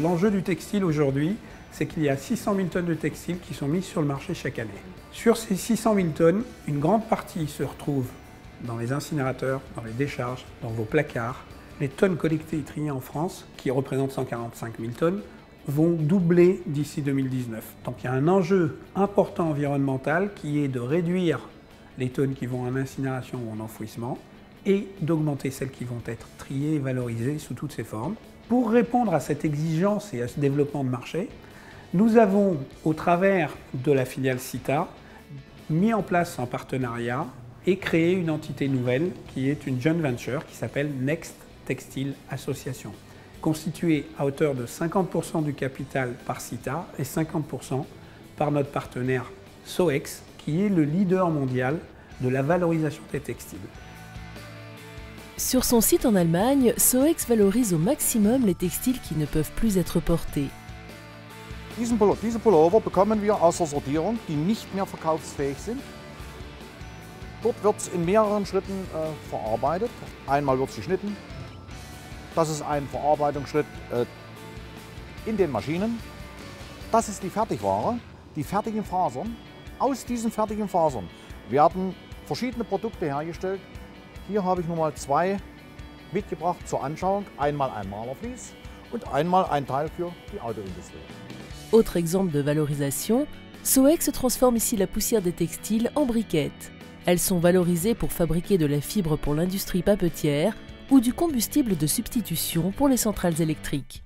L'enjeu du textile aujourd'hui, c'est qu'il y a 600 000 tonnes de textile qui sont mises sur le marché chaque année. Sur ces 600 000 tonnes, une grande partie se retrouve dans les incinérateurs, dans les décharges, dans vos placards. Les tonnes collectées et triées en France, qui représentent 145 000 tonnes, vont doubler d'ici 2019. Donc il y a un enjeu important environnemental qui est de réduire les tonnes qui vont en incinération ou en enfouissement et d'augmenter celles qui vont être triées et valorisées sous toutes ses formes. Pour répondre à cette exigence et à ce développement de marché, nous avons, au travers de la filiale CITA, mis en place un partenariat et créé une entité nouvelle qui est une joint venture qui s'appelle Next Textile Association, constituée à hauteur de 50% du capital par CITA et 50% par notre partenaire SOEX, qui est le leader mondial de la valorisation des textiles. Sur son site en Allemagne, SOEX valorise au maximum les textiles qui ne peuvent plus être portés. Diese Pullover bekommen wir aus der Sortierung, die nicht mehr verkaufsfähig sind. Dort wird es in mehreren Schritten verarbeitet. Einmal wird es geschnitten. Das ist ein Verarbeitungsschritt in den Maschinen. Das ist die Fertigware, die fertigen Fasern. Aus diesen fertigen Fasern werden verschiedene Produkte hergestellt. Hier habe ich nun mal zwei mitgebracht zur Anschauung. Einmal ein Malervlies und einmal ein Teil für die Autoindustrie. Autre exemple de valorisation, SOEX transforme ici la poussière des textiles en briquettes. Elles sont valorisées pour fabriquer de la fibre pour l'industrie papetière ou du combustible de substitution pour les centrales électriques.